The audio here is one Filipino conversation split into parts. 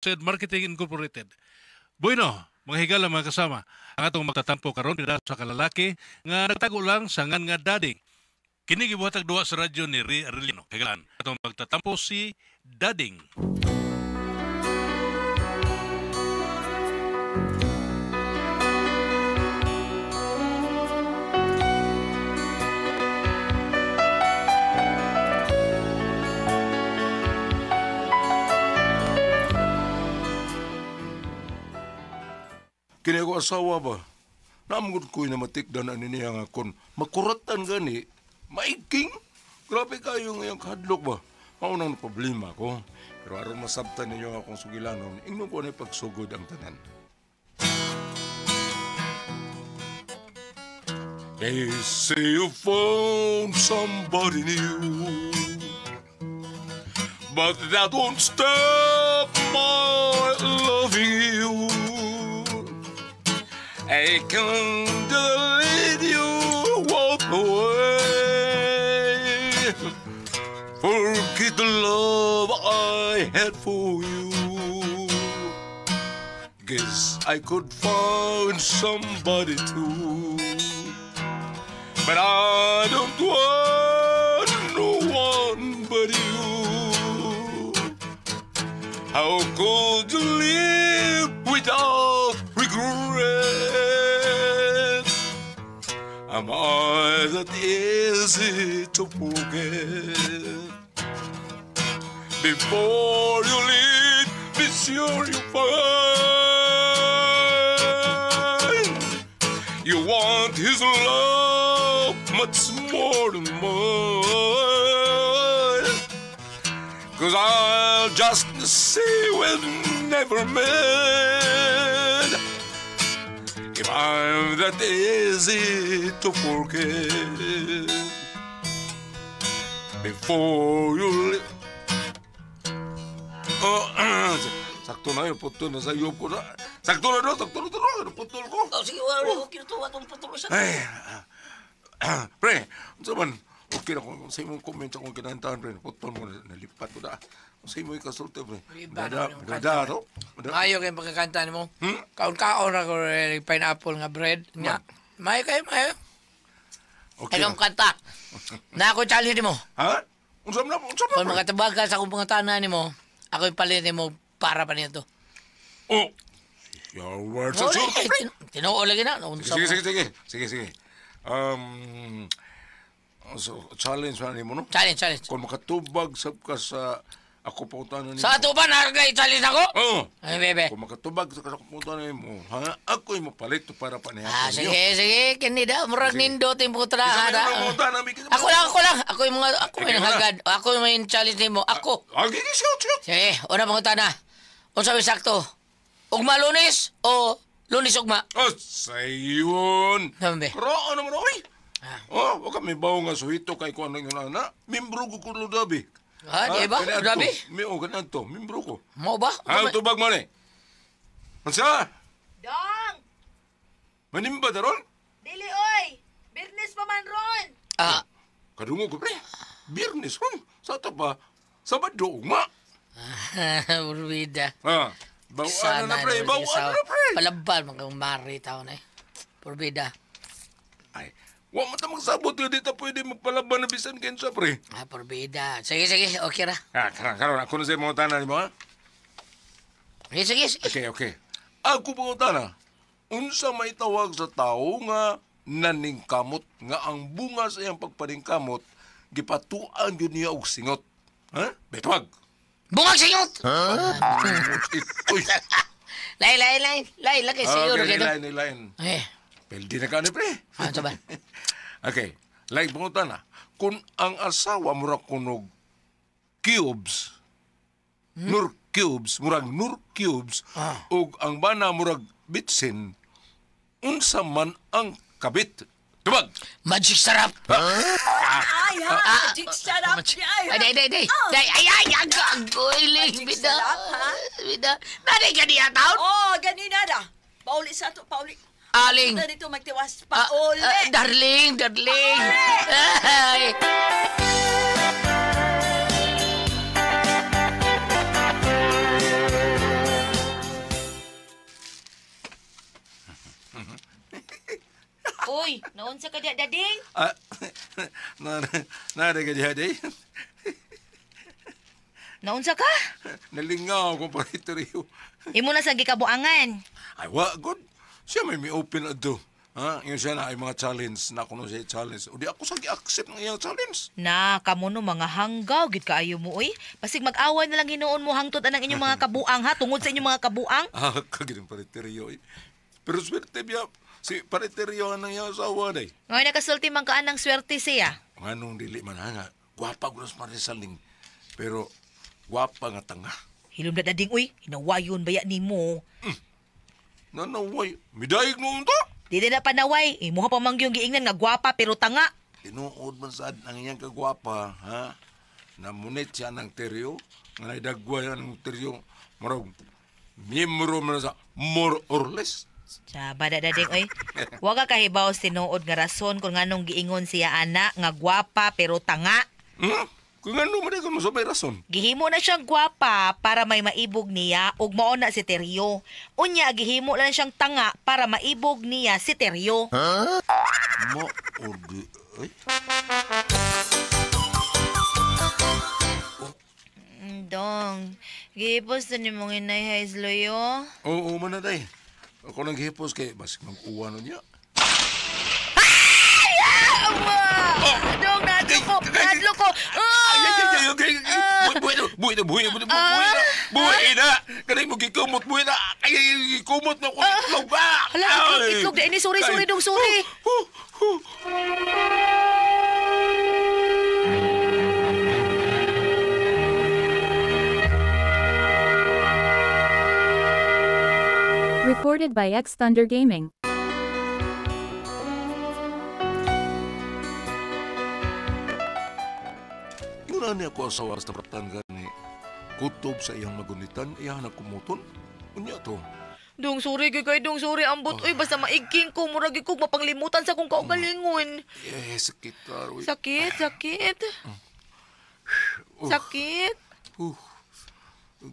said Marketing Incorporated. Bueno, mga higala mga kasama, ang atong magtatampo karon dira sa kalalaki nga nagtago lang sa ngan nga dading. Kini gibuhatag duwa sa radyo ni Arilino. Higalan, atong magtatampo si Dading. Kini ako asawa ba? Namugod ko'y na matikdan ani niya nga kon makuratan gani, maiking. Grabe kayo ngayong kahadlok ba? Maunang problema ko. Pero aron masabtan ninyo akong sugilanon, ingnon ko na pagsugod ang tanan. They say you found somebody new, but that won't stop my loving you. I can't let you walk away. Forget the love I had for you. Guess I could find somebody too, but I don't want no one but you. How could you live without regret? Am I that easy to forget? Before you leave, be sure you find you want his love much more than mine. 'Cause I'll just say we've never met if I'm that easy to forget. Before you leave. Sakto na yung putol na sa iyo ko na. Sakto na doon, putol ko. Sige, wala ko kinutuwa itong putol sa Ay, pre, saman, okay na kung sa imong comment akong kinantahan, pre, putol mo, nalipat ko na. Sa imong ikasulti, pre. Gada, to? Mayo kayong pagkakanta mo. Kaon-kaon ako pineapple nga bread. Nga. Mayo kayo. Okay. Anong kanta? Na ako challenge mo. Ha? Unsam na, Kung makatabag ka sa akong pangatanan ni mo, ako yung palit mo para pa niya to. Oh! Your words are true, pre. Tinuo lagi na. Sige. So, challenge na mo, no? Challenge. Kung makatubag sab ka sa ako pautanan ni Sa ato ba nakakay-challenge ako? Oo. Ay, bebe. Kung makatubag sa ako pautanan mo, ha? Ako yung mapalit para panihan. Sige. Kanida, murag nindo ting putra. Ako lang. Ako yung hagad. Ako yung challenge ni mo. Ako. Shoot. Sige, una mga tana. Kung sabi sakto, ugma lunes o lunes ugma? Oh, sayon. Nambe. Raan naman, oy. Wag kami bawo nga suhito kay ko ano yung ana. Membro ko kulo dabi. Di ba? Dabi? Ganyan to. Membro ko. Mau ba? Tubag mo ni. Mansa? Dong! Manimba daron? Dili, oy! Birnes pa man ron! Kadungo ko, pre. Birnis, sa ito pa, Sabado, ma. Purbida. Bawaan na, pre. Palaban, mga mari tao na eh. Purbida. Ay, wag mo tamang sabot yun dito pwede magpalaban na bisan kensa, pre. Purbida. Sige, okay ra. Karon, ako na sa mga tanan mo, ha? Sige. Okay. Ako mga tanan, unsa may tawag sa tao nga naningkamot nga ang bunga sa iyang pagpaningkamot gipatuan yun niya og singot. Ha? Betwag. Bungag singot! Uy. Lay, lagi siguro Okay, kito. lain. Eh, Peldi na ka ni, pre. ano ba? Okay. Like, bungutan na. Kung ang asawa murag kunog cubes, nur cubes, ug ang bana murag bitsin, unsa man ang kabit. Tubag! Magic sarap! Ay, ha? Magic sarap niya. Ay, agoy, bida. Nari ka niya, taon? Ganina na. Pauli sa to, pauli. Aling. Ito dito magtiwas. Pauli. Darling. Ay. Uy, naunsa ka diya, dading? Ah, nada ka diha, day. Naunsa ka? Nalingaw ko pa ito riyo. Imo na sa gikabuangan. Ay, wa, good. Siya may open ato. Ha? Yung siya na ay mga challenge na kuno siya challenge. O di ako sa gi-accept ng iyang challenge. Na, kamo no mga hanggaw, gid kaayo mo, uy. Pasig mag-away na lang hinuon mo hangtod anang inyong mga kabuang, ha? Tungod sa inyong mga kabuang. Ah, kagilang pariteryo eh. Pero swerte biya, si pariteryo ang iyang asawa day. Ngayon nakasulti man kaan ng swerte siya. Nganong dili man nga. Gwapa ko sa Marisaling. Pero, gwapa nga tanga. Hilom na dading, uy. Hinawayon baya ni mo. Nanaway, midayig mo unta. Dili na panaway. Imo pa mangyong giingnan nga gwapa pero tanga. Tinuod man sad ang iyang kagwapa, ha? Namunit siya ng teryo. Nga naidagwa yan ng teryo. Marag, miyembro man sa more or less. Saba da dading, uy. Huwag ka kahibaw tinuod nga rason kung nganong giingon siya ana nga gwapa pero tanga. Kung ano man ko sa may rason. Gihimo na siyang gwapa para may maibog niya ug mao na si Teryo. Unya gihimo lang siyang tanga para maibog niya si Teryo. Mo or di... Ay? Dong, gihipos na ni mong inay haisloyo. Oo, manaday. Ako nang hipos kay basik mag-uwa nun niya. Dong, nadlo ko! Nadlo ko! Buhay na! Kanay mo gikumot, buhay na! Ay, gikumot na ko itlog ba? Hala, itlog na ini. Sorry, dong, sorry. Recorded by X Thunder Gaming. Muna niya ko asawa sa tapatan gani. Kutob sa iyang magunitan, iyang nakumuton. Unya to. Dong, sorry kay dong, sorry ambot. Uy, basta maigking ko. Murag ko mapanglimutan sa kong kaugalingon. Sakit ka, Roy. Sakit. Sakit.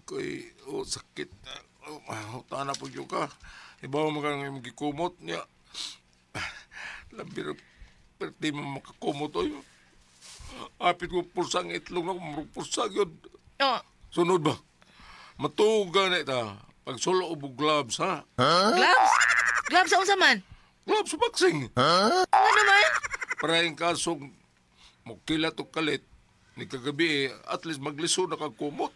Kay, sakit. Tana po yung ka. Ibaw mo kang yung gikumot niya. Labir, pero di mo makakumot oy. Apit ko pulsang itlog na kung pulsang yun. Oh, Sunod ba? Matuga na ita. Pag solo ubog gloves, ha? gloves? Gloves sa unsa man? Gloves sa boxing. Ano naman? Para yung kasong mukilat o kalit. Ni kagabi, at least magliso na kagkumot.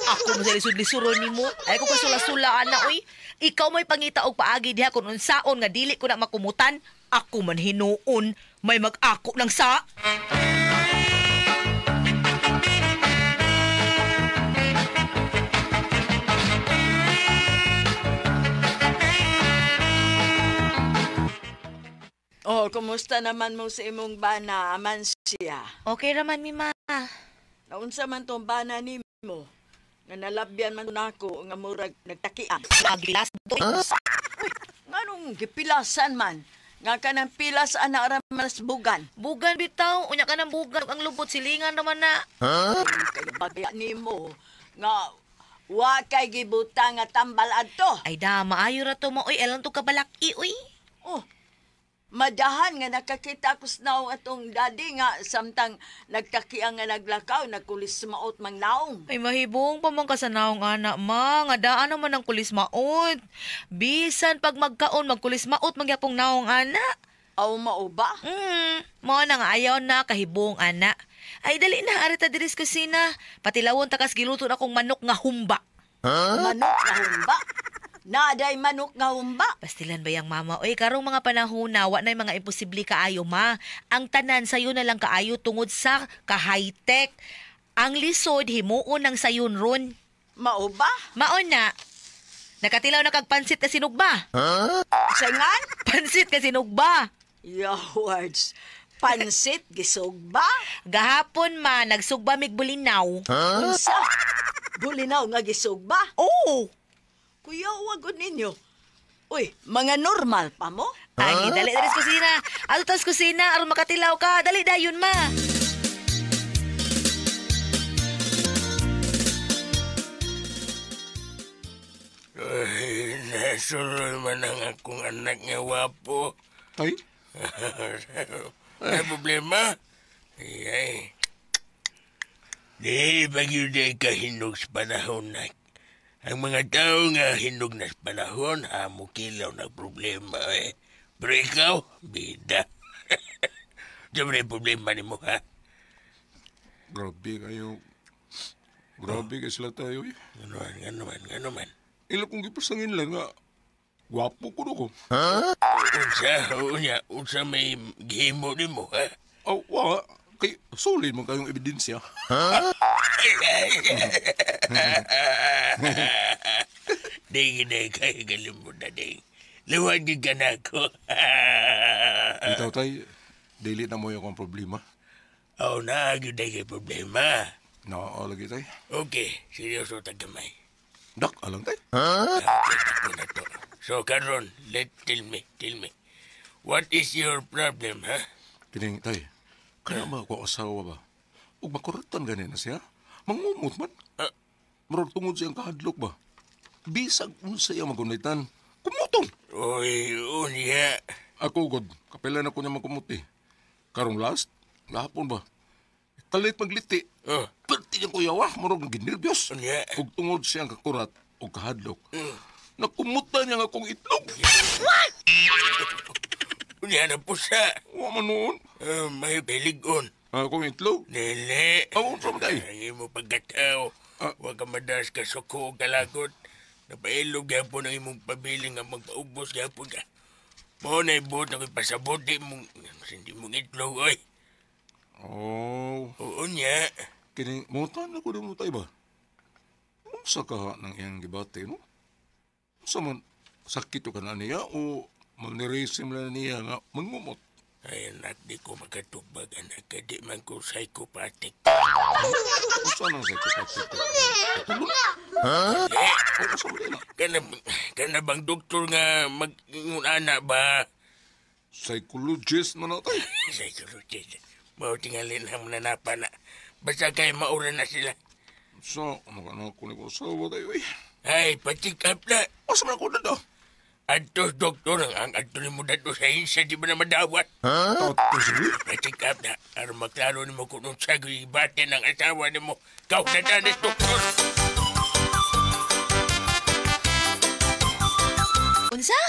Ako mo sa lisod-lisuron ni mo. Ay ko kasula-sulaan na, uy. Ikaw may pangita og paagi diha kung unsaon nga dili ko na makumutan. Ako man hinuon, may mag-ako ng sa. Oh, kumusta naman mo sa imong bana, Amancia? Okay raman, Mima. Naunsa man tong bana ni mo? Nga nalabyan man nako nga murag nagtakian. Agilas doy. Uy, nganong gipilasan man? Nga ka ng pilas anak ramas bugan. Bugan bitaw, unya ka ng bugan ang lubot silingan naman na. Kaya bagya ni mo nga wa kay gibutang nga tambal adto. Ay da, maayo ra to mo, uy. Alam to kabalaki, uy. Oh, madahan nga nakakita ko sa naong atong daddy nga samtang nagtakiang nga naglakaw, nagkulis maot mang naong. Ay mahibong pa man kasanaong anak, ma. Nga daan naman ang kulis maot. Bisan pag magkaon, magkulis maot, magyapong naong anak. Aw mao ba? Mo na nga ayaw na kahibong anak. Ay dali na, arita diris kusina. Patilawon takas giluto na akong manok nga humba. Manok nga humba? Naday manok nga humba? Pastilan ba yung mama? Oy, karong mga panahon na, wa na yung mga imposible kaayo, ma. Ang tanan sayo na lang kaayo tungod sa ka-high-tech. Ang lisod, himuon ng sayon ron. Mao ba? Maon na. Nakatilaw na kag pansit ka sinugba. Saingan? Pansit ka sinugba. Yawards. Pansit gisugba? Gahapon ma, nagsugba mig bulinaw. Unsa? Bulinaw nga gisugba? Oo. Kuya, wag ninyo. Uy, mga normal pa mo? Ay, dali sa kusina. Ato tas kusina, aron makatilaw ka. Dali dayon, ma. Ay, nasuroy man ang akong anak nga wapo. Tay? Ang problema? Ay. Di bagyo na kahinog sa panahon na. Ang mga tao nga hinog na sa panahon, mukilaw na problema eh. Pero ikaw, bida. Siyempre problema ni mo, ha? Grabe kayo. Grabe kayo sila tayo eh. Ano man. Ila kong gipasangin lang nga. Gwapo ko ko. Unsa may gihimo ni mo, ha? Aw, wa. Kay, solid mo kayong ebidensya. Ding, kaya galing mo na, ding. Luwagin ka na ako. Ikaw tay, daily na mo yung akong problema. Naagyo na kay problema. Oo, lagi tay. Okay, seryoso tagamay. Dak, alang tay. Ako na to. So, Karon, tell me. What is your problem, ha? Kining tay, kaya ba ako asawa ba? Ug makuratan gani na siya? Mangumot man. Murag tungod siyang kahadlok ba? Bisag unsa iya magunitan. Kumuton. Oy, unya. Ako god, kapila na ko niya magkumuti. Karong last, lahapon ba? Kalit magliti. Perti niyang kuyawa, murag ginirbyos. Unya. Ug tungod siyang kakurat o kahadlok. Nakumutan niya nga akong itlog. Unya na pusa. Wa man noon. May beligon. Akong itlog. Nele. Awon from day. Ay mo pagkatao. Huwag ka madas ka suko o kalagot. Napailog yapon ang imong pabiling nga magpaubos yapon ka. Mo na ibot na pasabot di mong itlog, oy. Oh. Oo niya. Kini, mutan na ko din mo tayo ba? Unsa ka ng iyang gibate, no? Unsa man, sakit ka na niya o malniresim na niya nga mangumot? Ay, anak, di ko makatubag, anak. Di man ko psychopathic. Unsa nang psychopathic ka? Katulog? Unsa man na? Kana bang doktor nga mag-ingon anak ba? Psychologist man na tayo. Psychologist. Mau tingalin ang nanapa na. Basta kayo maura na sila. So, ano ka na ako ni ko asawa tayo eh? Ay, pa-check up na. Asa man ako na daw? Atos doktor ang adto mo dato sa hinsa di ba na madawat? Tato sige? Pa-check up na. Aron maklaro ni mo kung nung sagoy bate ng asawa ni mo. Kau na danas doktor. Unsa?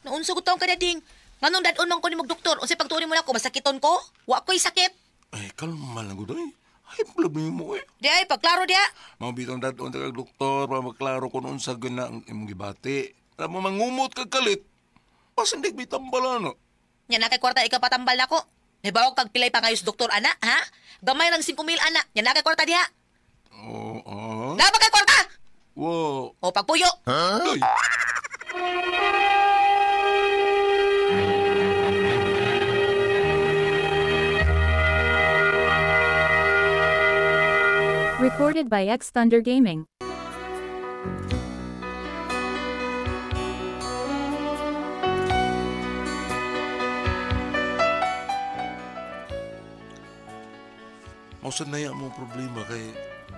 Naunsa ko taong kadading. Nganong dadon man ko ni doktor? Unsay pagtuon mo na ko masakiton ko? Wa ko'y sakit. Ay, kalma lang ko daw eh. Ay, problema mo eh. Di ay pagklaro dia. Mabitong dadon tayo doktor para maklaro kung unsa gina ang imong gibati. Alam mo, mangumot kag kalit. Pasindig bitang bala, no? Nya na kay kwarta ikaw patambal nako. Nibawag kag pilay pangayos doktor ana, ha? Gamay lang 5,000 ana. Nya na kay kwarta diha. Oo, Dapat kay kwarta. Wow. O pagpuyo. Ay, Recorded by X Thunder Gaming. mausan na yan mo problema kay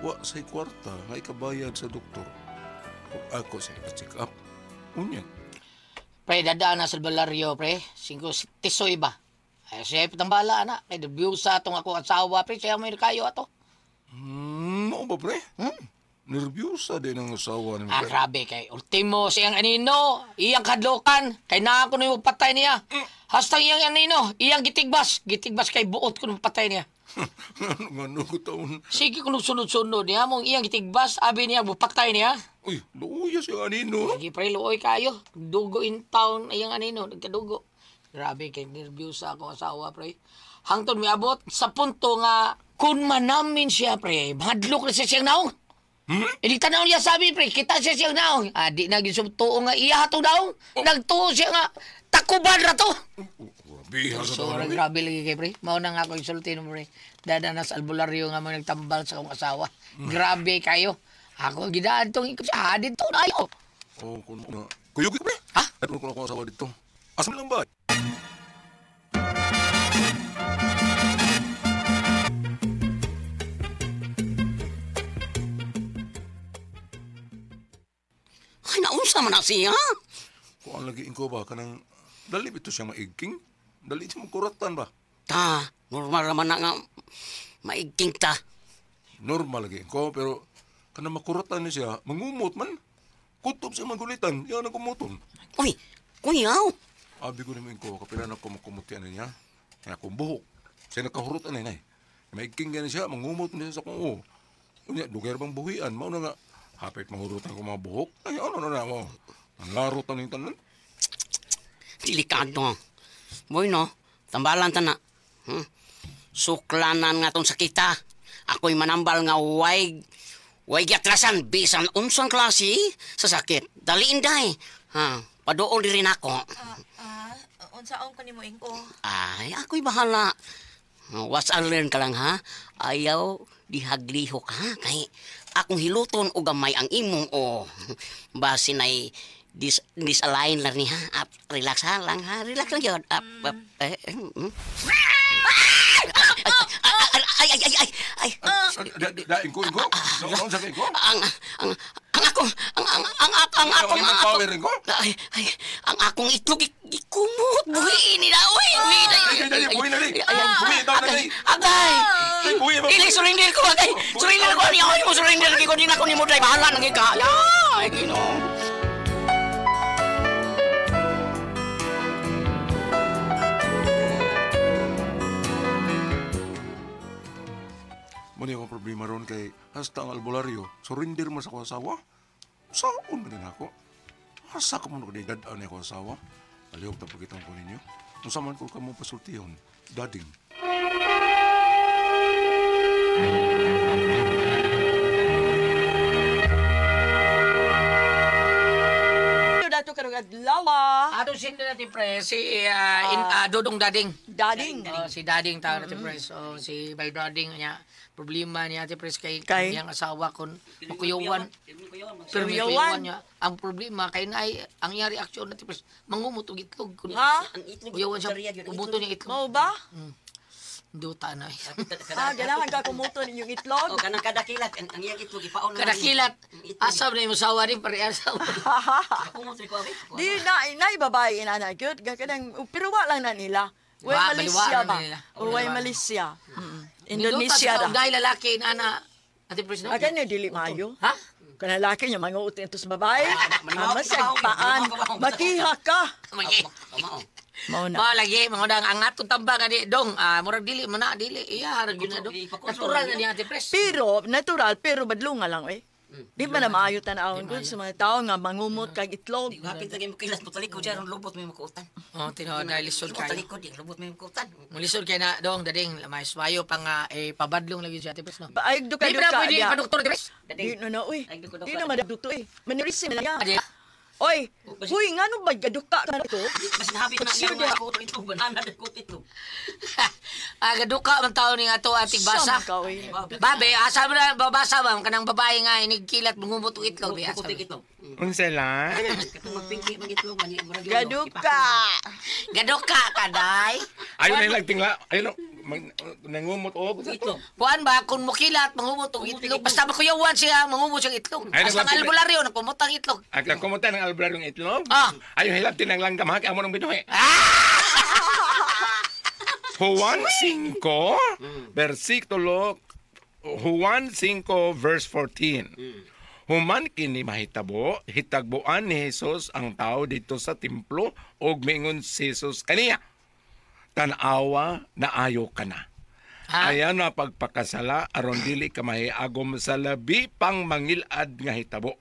wa say kwarta nga ikabayad sa doktor. Kung ako sa ipa-check up. Unya. Pre, dadaan na sa albularyo, pre. 5 tisoy ba? Ay, siya pitambala, na. Kay debyusa itong ako asawa, pre. Siya may kayo ato. Mo ba, pre? Nervyusa din ang asawa ni Grabe kay. Ultimo, siyang anino. Iyang kadlokan. Kay na ako na patay niya. Hastang iyang anino. Iyang gitigbas. Gitigbas kay buot ko nung patay niya. Ano ko taon? Sige kung sunod-sunod niya. Mong iyang gitigbas. Abi niya, bupatay niya. Uy, luya siya anino. Lagi pre, luoy kayo. Dugo in town, iyang anino. Nagkadugo. Grabe kay nervyusa akong asawa, pre. Hangtod may abot sa punto nga kung manamin siya, pre, mahadlok na siya siyang naong. Ilitan na niya sabi, pre, kita siya siyang naong. Di na gisubtuo nga iya hatong naong. Nagtuo siya nga, takuban na to. Biha sa So, taon. grabe lagi kay pre. Mao na nga ako insultin mo, pre. Dada na sa albularyo nga mo nagtambal sa akong asawa. Grabe kayo. Ako gidaan tong ikot siya. Dito na ayo. Oh, kung na. Kuyog ito, pre. Ha? Ano ko na akong asawa dito? Asam lang ba? Ay, naunsa man na siya. Kung ang lagiin ko ba, kanang Dali ito siyang maigking. Dali siya magkuratan ba? Ta, normal naman na nga maigking ta. Normal lagi ko, pero kana makuratan niya siya, mangumot man. Kutob siya magulitan, yan ang kumuton. Uy, kuyaw. Abi ko naman ko, kapilan ako makumutian niya. Kaya akong buhok. Siya nakahurutan na yun. Maigking gani siya, mangumot niya sa kung Unya, lugar bang buhian? Mao na nga, hapit mahurutan ko mga buhok. Ay, ano na mo? Ang larutan yung tanan. Delikado. Boy, no? Tambalan ta na. Suklanan nga tong sakita. Ako'y manambal nga way giatrasan bisan unsang klase sa sakit. Daliin day. Paduol di rin ako. Unsaon ko nimo ingko? Ay, ako'y bahala. Watch and learn ka lang, ha? Ayaw dihaglihok, ha? Kay akong hiluton o gamay ang imong o base na'y disalign lang ni, ha? Relax ha lang, ha? Relax lang yun. Ay. Daing ko. Noon sa ko. Ang akong itlog ikumot. Buhiin nila. Uy, Buhi na rin. Buhi daw na rin. Agay. Buhi ba? Ili, surrender ko. Agay. Surrender ko. Ay mo surrender ko. Di na ko ni mo dry. Bahala nang ika. Ay, gino. Muna yung problema ron kay hasta ang albularyo, surrender mo sa ko asawa. Saon ba din ako? Hasa ka mo na kadidadaan ako asawa. Alihog na pagkitang ko ninyo. Kung saman ko ka mo pasultiyon, dading. Dato karong adlaw. Ato sin natin pre si Dodong Dading. Dading. Si Dading tawag natin pre. So si Bay Dading niya problema niya ate pre kay Kay? iyang asawa kon makuyawan. Pero Kuyawan. makuyawan niya. Ang problema kay naay ang iya reaksyon natin pre mangumot og itlog kun Ha? kuyawan siya umuto niya itlog. Mao ba? Duta na. Ganahan ka kumuto ninyong itlog. O, kanang kadakilat. Ang iyang itlog, ipaon na. Kadakilat. Asam na yung sawa rin pare asawa. Di na babae na gyud kanang pero wa lang na nila. Way Wa, Malaysia baliwaan ba? na nila. O way Malaysia. Indonesia Duta, ra. dahil lalaki na ate pre. Agan ni dili maayo. Ha? Kana laki niya mga utin to sa babae. Masag paan. Makiha ka. Mao na. Mao lagi mga dang angat kung tamba nga di dong. Murag dili mo na dili. Iya harag yun na dong. Natural na niya ate pres. Pero natural pero badlunga lang eh. Di ba na maayo tanawon gud sa mga tao nga mangumot kag itlog. Hapit lagi mo kilas, putalikod dyan, ang lubot mo yung makuutan. Oh, tinaw na lisod kayo. Putalikod, yung lubot mo yung makuutan. Mulisod kay na dong dading may swayo pa nga pabadlong lagi si ate pres no. Ay Di duka ba na duka. pwede pa doktor ate pres? Di no uy. Di na madadukto eh. Manirisim na niya. Adi. Oy, huy ngano ba gaduka ka na to? Mas nahabit na niya mga kuto ito, banana na kuto ito. Gaduka man taon ni ato ating basa. Sama ka, oy. Babe, asa mo na babasa ba kanang babae nga inigkilat mangumot og itlog biya. Kutik ito. Unsa lang? Katong magpingki, mag-itlog, Gaduka. Gaduka kaday. Ayun na nagtingla. Ayun nangumot og Itlog. Kuan ba kung mukilat mangumot og itlog basta makuyawan siya mangumot siyang itlog. Ay, Basta ang nagwapit- albularyo nagpumutang itlog. Ang kumutan ng albularyo ng itlog. Ah. Ayun hilap tinang langgam ha kay amo nang binuhi. Juan 5 versikulo Juan 5 verse 14. Human kini mahitabo, hitagbuan ni Jesus ang tao dito sa templo ug mingon si Jesus kaniya. Tanawa na ayo ka na. Ha? Ayan na pagpakasala aron dili ka mahiagom sa labi pang mangilad nga hitabo.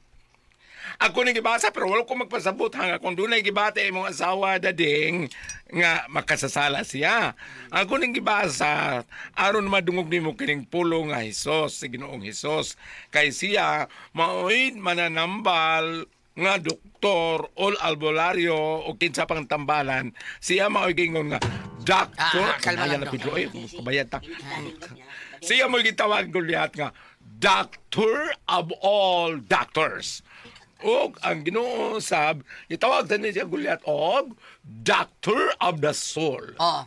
Ako ning gibasa pero wala ko magpasabot hanga kung dunay gibate imong asawa dading nga makasasala siya. Ako ning gibasa aron madungog nimo kining pulo nga Hesus, si Ginoong Hesus. Kay siya maoid mananambal nga doktor ol albularyo o kinsa pang tambalan. Siya maoy gingon nga doctor. Kalma Ayan lang, na Pedro eh, kabayad ta. Siya mo gitawag Goliath nga doctor of all doctors. Og ang Ginoo sab gitawag sa niya Goliath og doctor of the soul. Oh.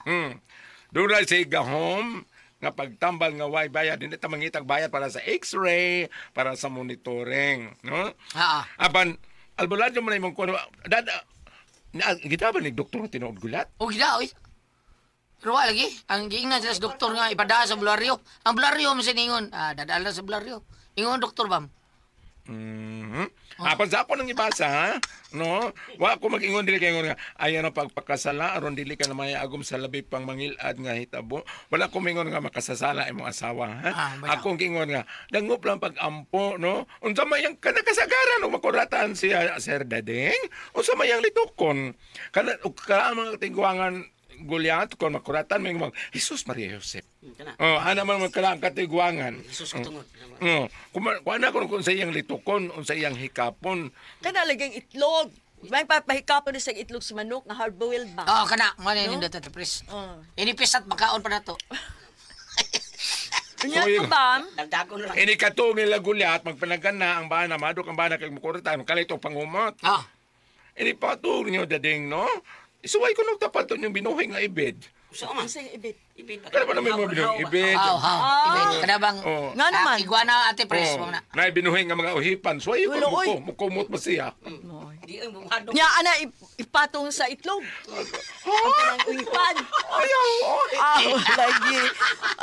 Doon sa gahom nga pagtambal nga way bayad hindi ta mangitag bayad para sa X-ray, para sa monitoring, no? Ah. Apan albularyo mo na imong kuno Kita ba ni doktor nga tinuod gulat? O gila, oy. Pero wala lagi. Ang giingnan sila sa doktor nga ipada sa bularyo. Ang bularyo mo siningon. Dadala sa bularyo. Ingon doktor bam. Apan sa ako nang ibasa, ha? No? Wa ako mag-ingon dili kay nga ayan ang pagpakasala aron dili ka na may agom sa labi pang mangilad nga hitabo. Wala ko mingon nga makasasala imong asawa, ha? Ako gingon nga dangop lang pag-ampo, no? Unsa may ang kasagaran og makuratan siya Sir Dadeng? Unsa may ang litukon? Kana mga tingguangan Goliath kon makuratan may mga Jesus Maria Joseph. Ana man magkalang katigwangan. Jesus katungod. Kuana kung sa iyang litukon, sa iyang hikapon. Kana lagang itlog. May papahikapon sa itlog sa manok nga hard-boiled ba? Oo, kana. Mga nindot ito, pres. Inipis at makaon pa na to. Nya to ba? Dagdagon lang. Ini katong nila Goliath magpanagan na ang bana madok ang bana kay makuratan kalito pangumot. Ini patong niyo Dadeng, no? Isuway ko nung tapat yung binuhay nga ibid. So man. Sa ibit. Kaya ba namin mo binuhay ibid? Ibig. Kada bang Nga naman. iguana ate pres mo na. Na binuhay nga mga uhipan. Suway ko Ulo, oy. mukumot ba siya? Di ay bumado. Nya ana ipatong sa itlog. Ang kanang uipan. Ayaw! Lagi.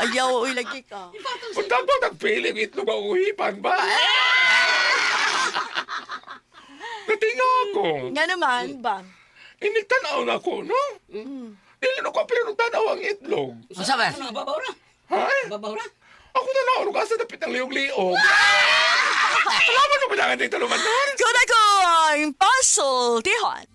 Ayaw oy lagi ka. Kung tapos nagpiling itlog ang uhipan ba? Natinga ako. Nga naman ba? Initanaw na ako, no? Dili na ko pero tanaw ang itlog. Masa ba? Ano babaw na? Ha? Babaw na? Ako tanaw, no? Kasi napit ang liog-liog. Alam mo na ba na nga taluman doon? Kuna ko ang puzzle, Tihon.